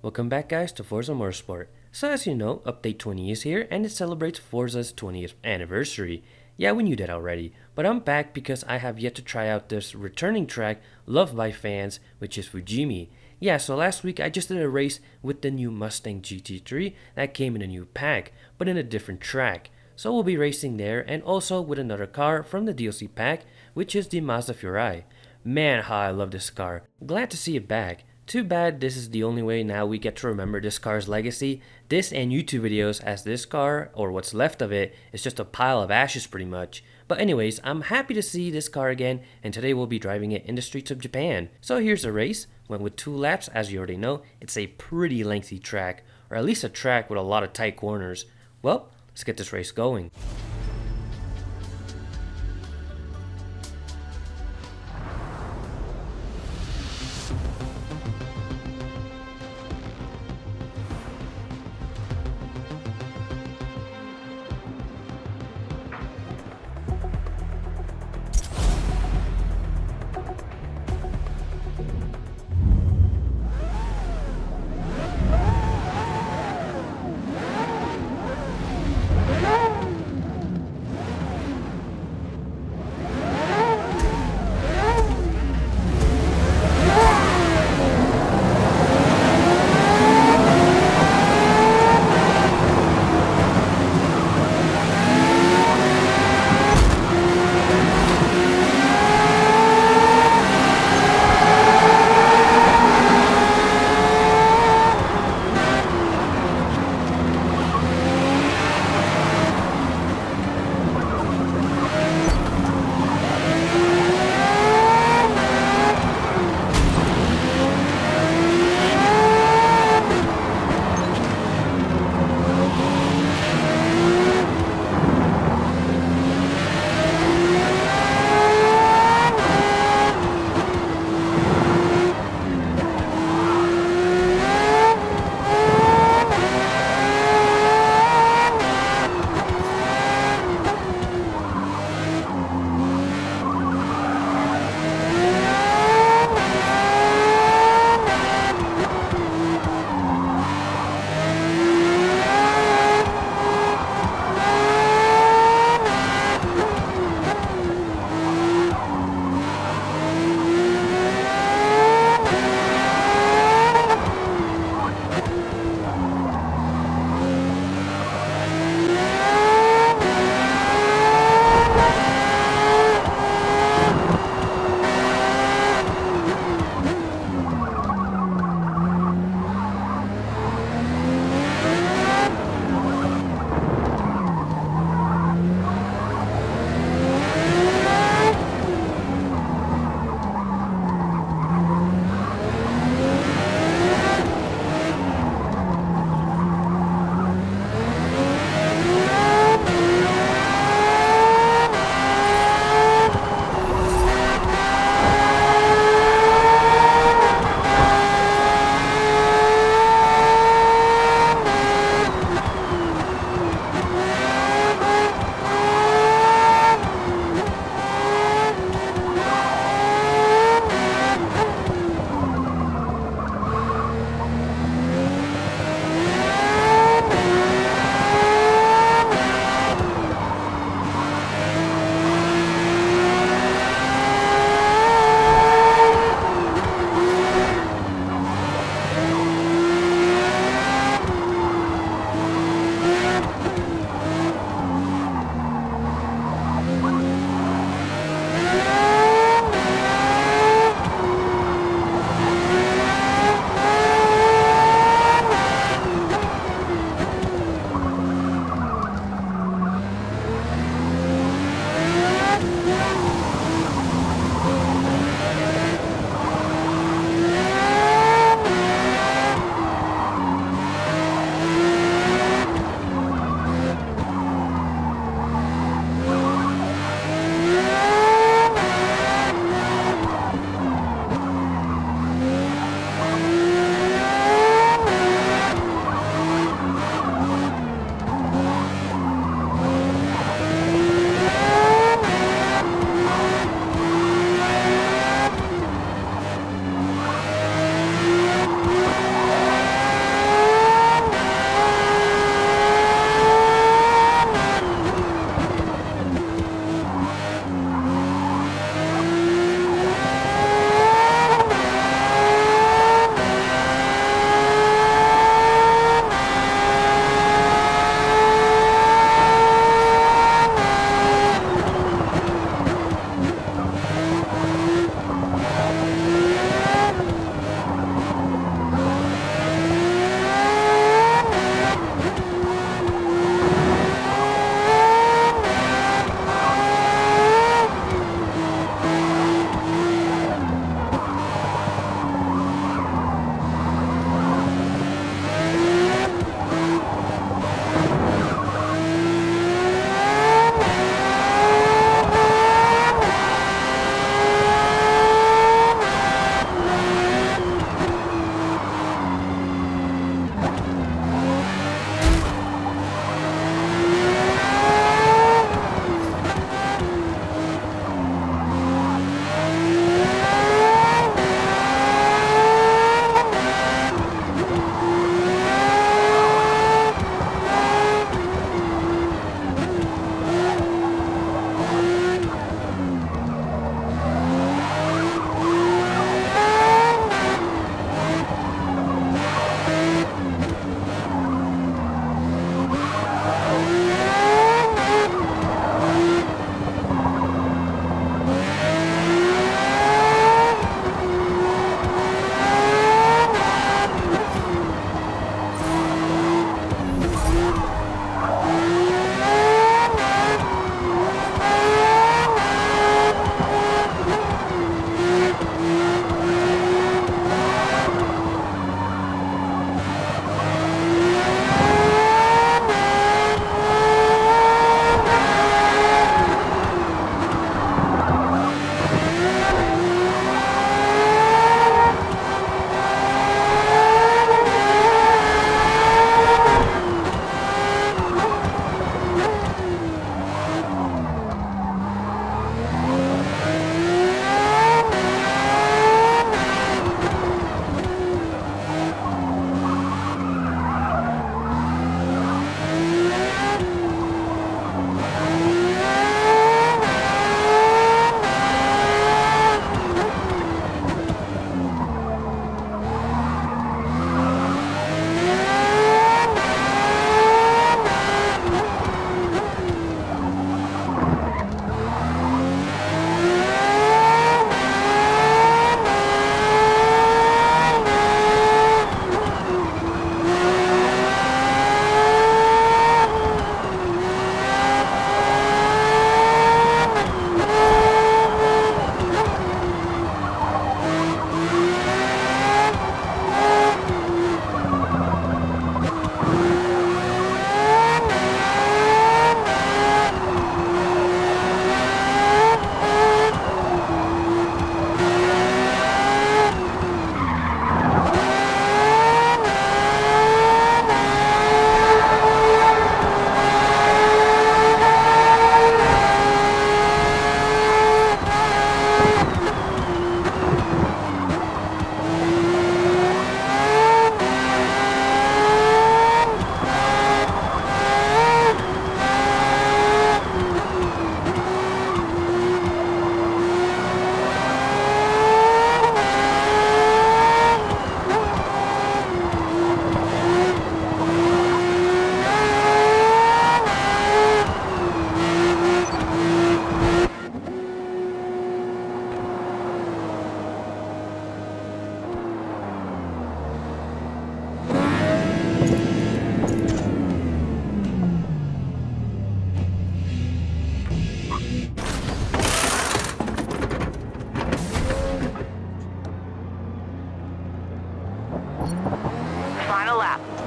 Welcome back guys to Forza Motorsport. So as you know, update 20 is here and it celebrates Forza's 20th anniversary. Yeah, we knew that already, but I'm back because I have yet to try out this returning track loved by fans, which is Fujimi. Yeah, so last week I just did a race with the new Mustang GT3 that came in a new pack, but in a different track. So we'll be racing there and also with another car from the DLC pack, which is the Mazda Furai. Man, how I love this car. Glad to see it back. Too bad this is the only way now we get to remember this car's legacy. This and YouTube videos, as this car, or what's left of it, is just a pile of ashes pretty much. But anyways, I'm happy to see this car again, and today we'll be driving it in the streets of Japan. So here's the race. Went with 2 laps, as you already know. It's a pretty lengthy track, or at least a track with a lot of tight corners. Well, let's get this race going.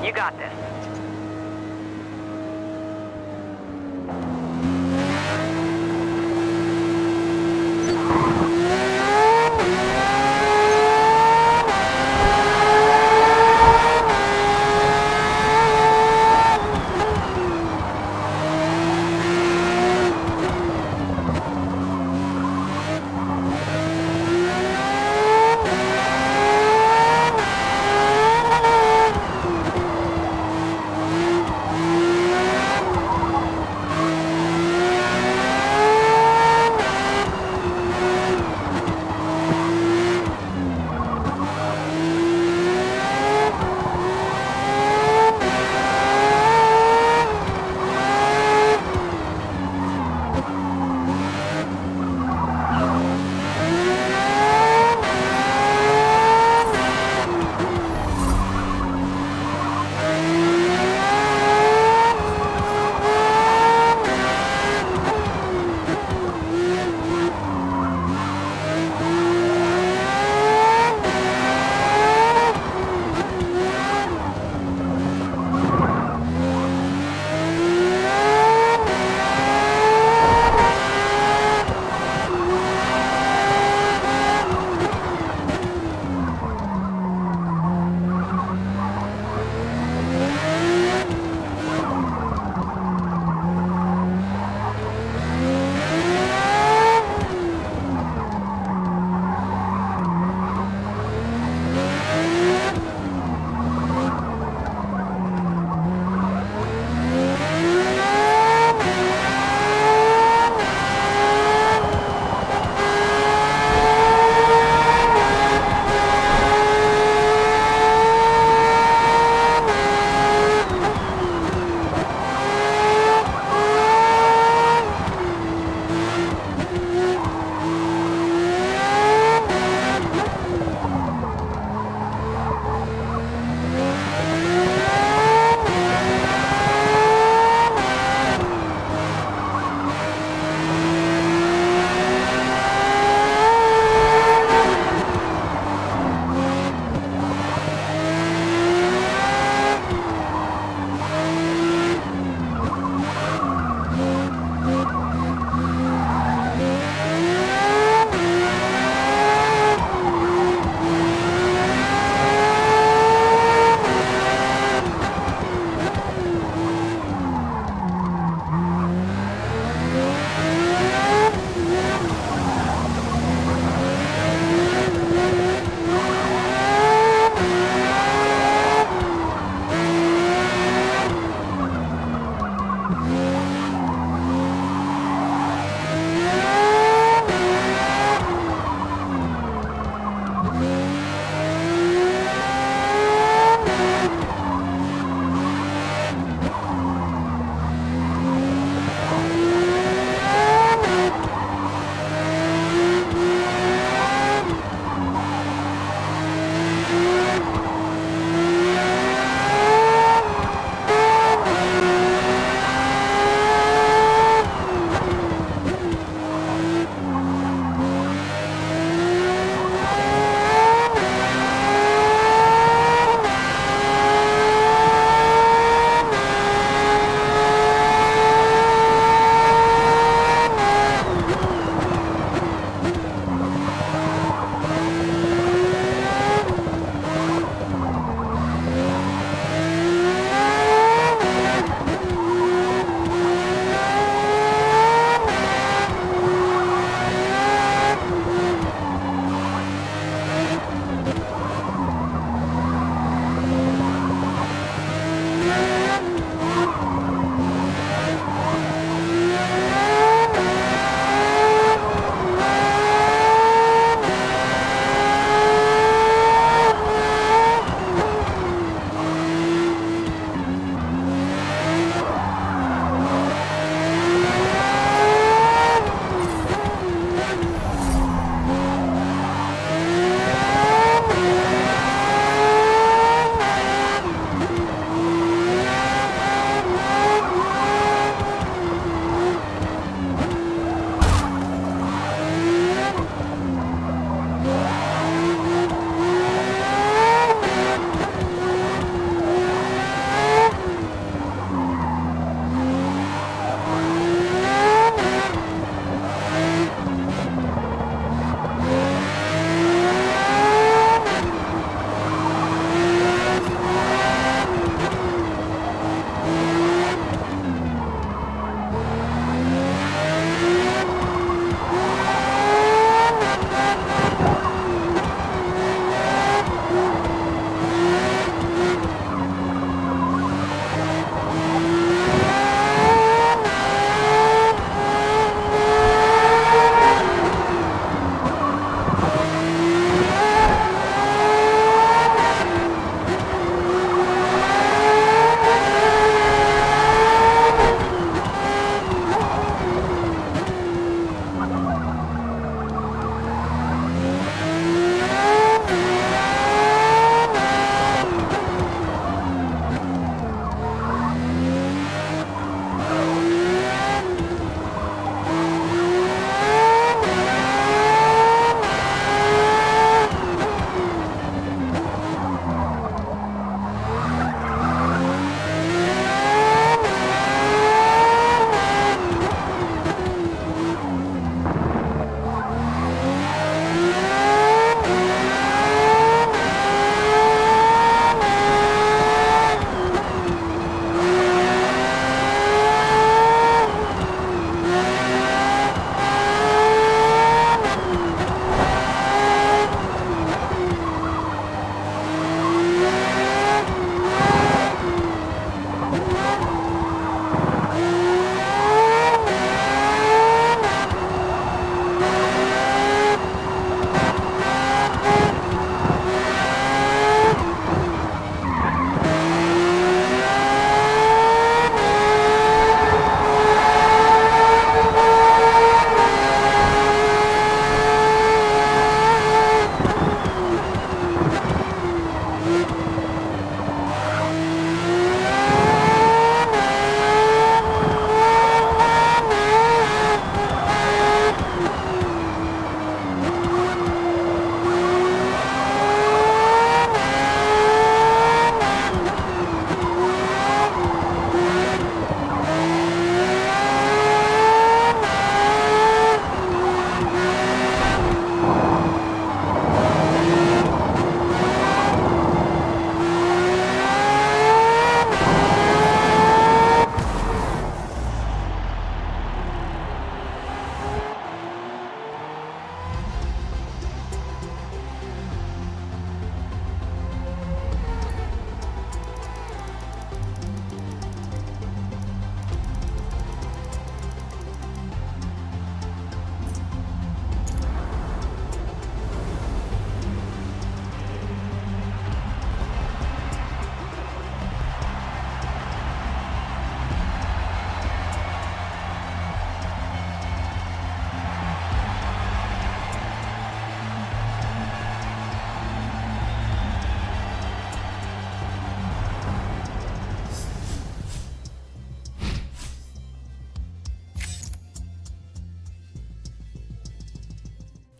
You got this.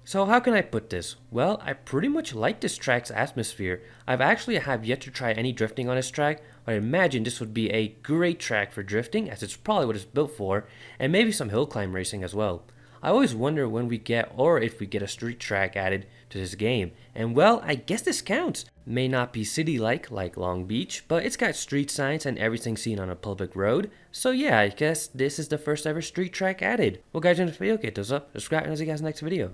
So how can I put this? Well, I pretty much like this track's atmosphere. I've actually have yet to try any drifting on this track, but I imagine this would be a great track for drifting as it's probably what it's built for, and maybe some hill climb racing as well. I always wonder when we get or if we get a street track added to this game, and well, I guess this counts. May not be city-like like Long Beach, but it's got street signs and everything seen on a public road, so yeah, I guess this is the first ever street track added. Well guys, in this video, get those up, subscribe, and I'll see you guys in the next video.